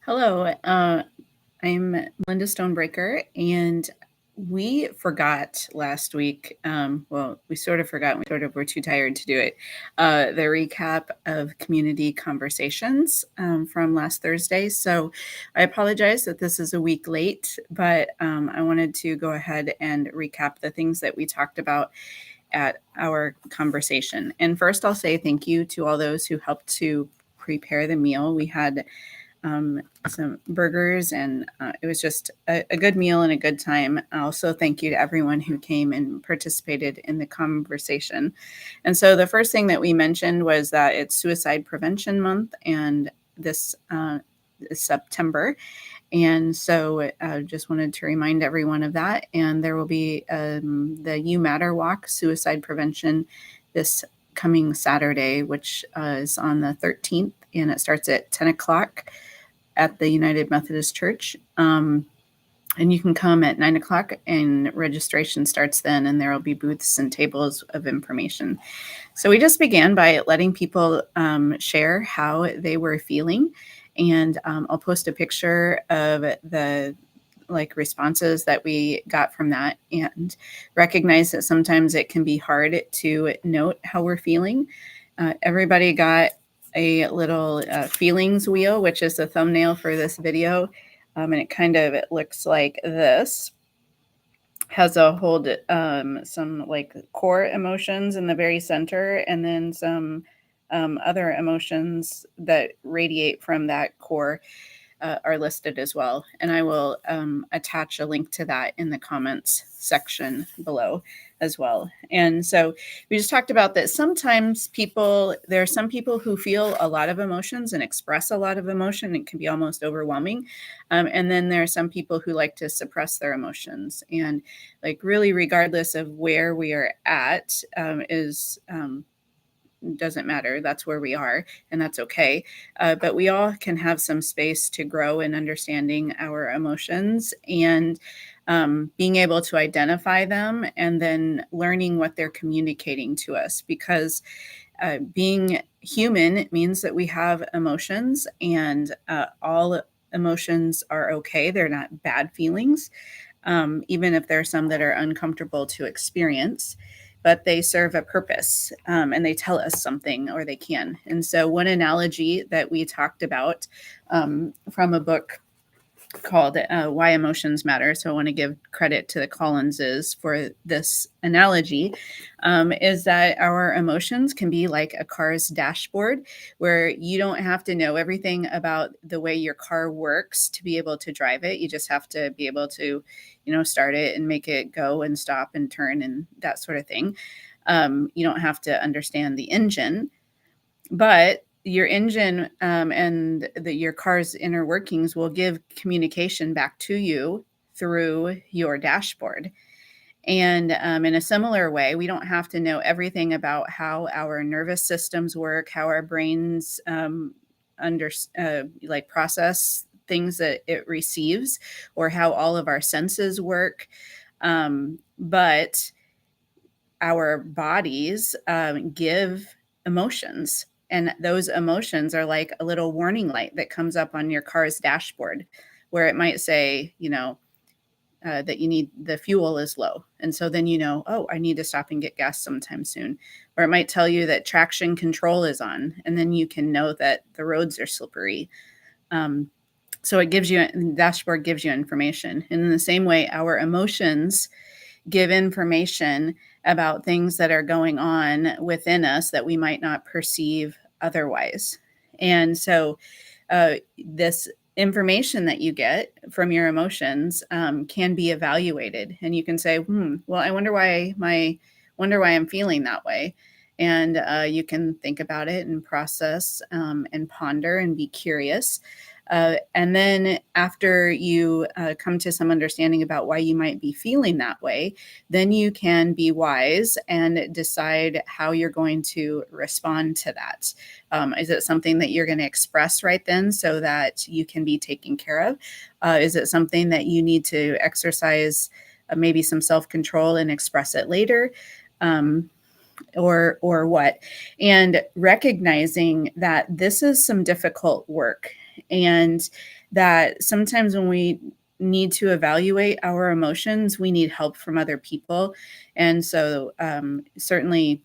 Hello, I'm Linda Stonebreaker, and we forgot last week. Well, we sort of forgot. We sort of were too tired to do it. The recap of community conversations from last Thursday. So I apologize that this is a week late, but I wanted to go ahead and recap the things that we talked about at our conversation. And first, I'll say thank you to all those who helped to prepare the meal. We had some burgers, and it was just a good meal and a good time. Also, thank you to everyone who came and participated in the conversation. And so, the first thing that we mentioned was that it's Suicide Prevention Month, and this is September. And so, just wanted to remind everyone of that. And there will be the You Matter Walk, Suicide Prevention, this coming Saturday, which is on the 13th, and it starts at 10 o'clock at the United Methodist Church. And you can come at 9 o'clock, and registration starts then, and there will be booths and tables of information. So we just began by letting people share how they were feeling. And I'll post a picture of the responses that we got from that, and recognize that sometimes it can be hard to note how we're feeling. Everybody got a little feelings wheel, which is the thumbnail for this video. And it looks like this. Has a hold some core emotions in the very center, and then some other emotions that radiate from that core are listed as well. And I will attach a link to that in the comments section below as well. And so we just talked about that sometimes there are some people who feel a lot of emotions and express a lot of emotion. It can be almost overwhelming. And then there are some people who like to suppress their emotions. And really, regardless of where we are at, doesn't matter. That's where we are, and that's okay. But we all can have some space to grow in understanding our emotions, and being able to identify them, and then learning what they're communicating to us. Because being human means that we have emotions, and all emotions are okay. They're not bad feelings, even if there are some that are uncomfortable to experience, but they serve a purpose, and they tell us something, or they can. And so one analogy that we talked about from a book called Why Emotions Matter, so I want to give credit to the Collinses for this analogy, is that our emotions can be like a car's dashboard, where you don't have to know everything about the way your car works to be able to drive it. You just have to be able to, start it and make it go and stop and turn and that sort of thing. You don't have to understand the engine, but your engine and your car's inner workings will give communication back to you through your dashboard. And in a similar way, we don't have to know everything about how our nervous systems work, how our brains process things that it receives, or how all of our senses work. But our bodies give emotions. And those emotions are like a little warning light that comes up on your car's dashboard, where it might say, that the fuel is low. And so then oh, I need to stop and get gas sometime soon. Or it might tell you that traction control is on, and then you can know that the roads are slippery. So the dashboard gives you information. And in the same way, our emotions give information about things that are going on within us that we might not perceive otherwise. And so this information that you get from your emotions can be evaluated, and you can say, well, I wonder why I'm feeling that way. And you can think about it and process and ponder and be curious. And then after you come to some understanding about why you might be feeling that way, then you can be wise and decide how you're going to respond to that. Is it something that you're going to express right then so that you can be taken care of? Is it something that you need to exercise maybe some self-control and express it later? Or what? And recognizing that this is some difficult work. and that sometimes when we need to evaluate our emotions, we need help from other people. And so, certainly,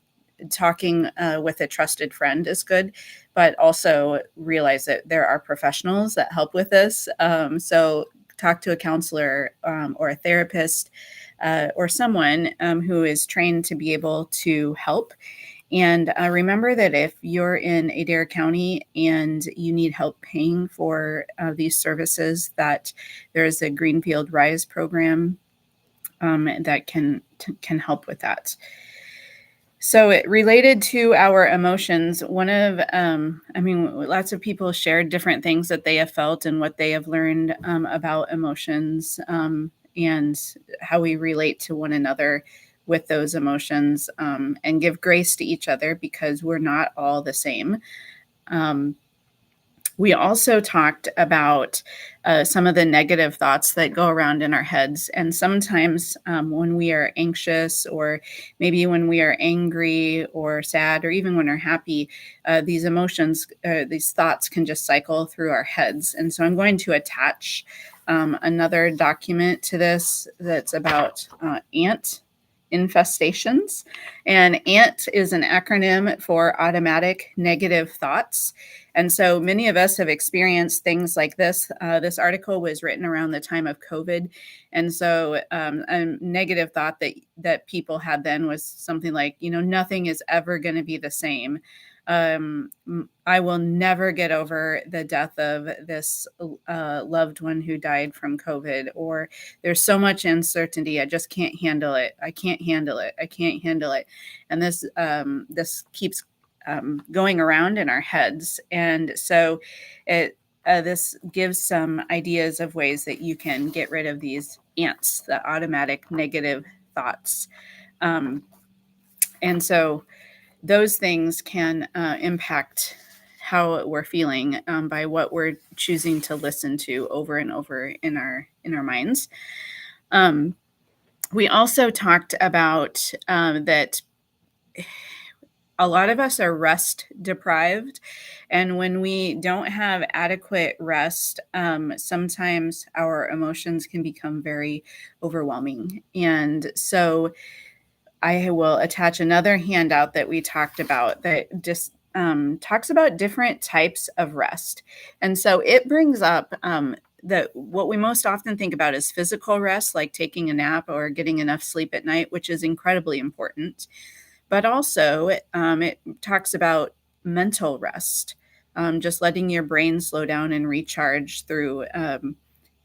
talking with a trusted friend is good, but also realize that there are professionals that help with this. So, talk to a counselor or a therapist or someone who is trained to be able to help. And remember that if you're in Adair County and you need help paying for these services, that there's a Greenfield Rise program that can help with that. So, related to our emotions, lots of people shared different things that they have felt and what they have learned about emotions, and how we relate to one another with those emotions, and give grace to each other because we're not all the same. Um, we also talked about some of the negative thoughts that go around in our heads. And sometimes when we are anxious, or maybe when we are angry or sad, or even when we're happy, these emotions, these thoughts can just cycle through our heads. And so I'm going to attach another document to this that's about ant infestations. And ANT is an acronym for automatic negative thoughts. And so many of us have experienced things like this. This article was written around the time of COVID. And so a negative thought that people had then was something like, nothing is ever going to be the same. I will never get over the death of this loved one who died from COVID, or there's so much uncertainty. I just can't handle it. I can't handle it. I can't handle it. And this keeps going around in our heads. And so this gives some ideas of ways that you can get rid of these ants, the automatic negative thoughts. And so those things can impact how we're feeling by what we're choosing to listen to over and over in our minds. We also talked about that a lot of us are rest deprived. And when we don't have adequate rest, sometimes our emotions can become very overwhelming. And so I will attach another handout that we talked about that just talks about different types of rest. And so it brings up that what we most often think about is physical rest, like taking a nap or getting enough sleep at night, which is incredibly important. But also, it talks about mental rest, just letting your brain slow down and recharge through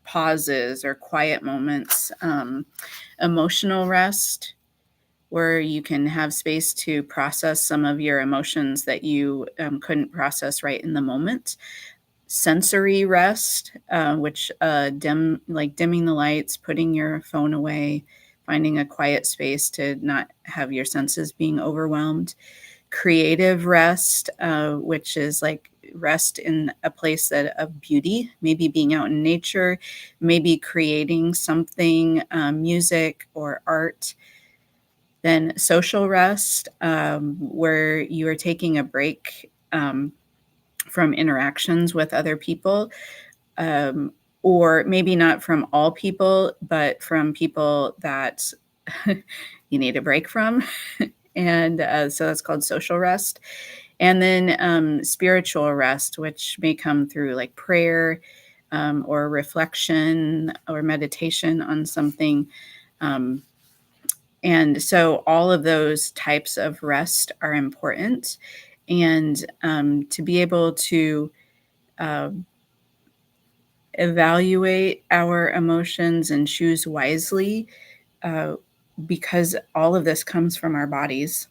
pauses or quiet moments. Emotional rest, where you can have space to process some of your emotions that you couldn't process right in the moment. Sensory rest, which dimming the lights, putting your phone away, finding a quiet space to not have your senses being overwhelmed. Creative rest, which is like rest in a place of beauty, maybe being out in nature, maybe creating something, music or art. Then social rest, where you are taking a break from interactions with other people, um, or maybe not from all people, but from people that you need a break from. And so that's called social rest. And then spiritual rest, which may come through like prayer, or reflection or meditation on something. And so all of those types of rest are important. And to be able to um, evaluate our emotions and choose wisely, uh, because all of this comes from our bodies.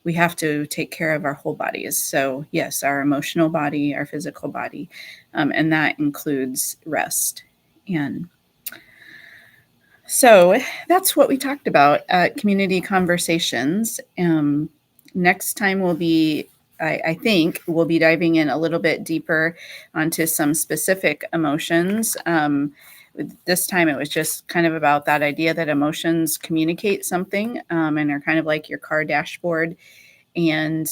We have to take care of our whole bodies. So yes, our emotional body, our physical body, and that includes rest. And so that's what we talked about at Community Conversations. Next time I think we'll be diving in a little bit deeper onto some specific emotions. This time it was just kind of about that idea that emotions communicate something, and are kind of like your car dashboard. And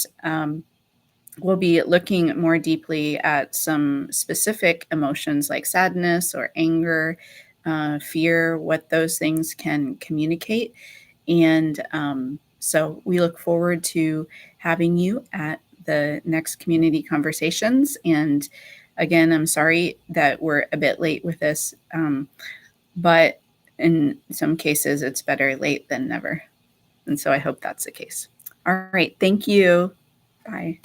we'll be looking more deeply at some specific emotions like sadness or anger, fear, what those things can communicate. And so we look forward to having you at the next community conversations. And again, I'm sorry that we're a bit late with this, but in some cases, it's better late than never. And so I hope that's the case. All right. Thank you. Bye.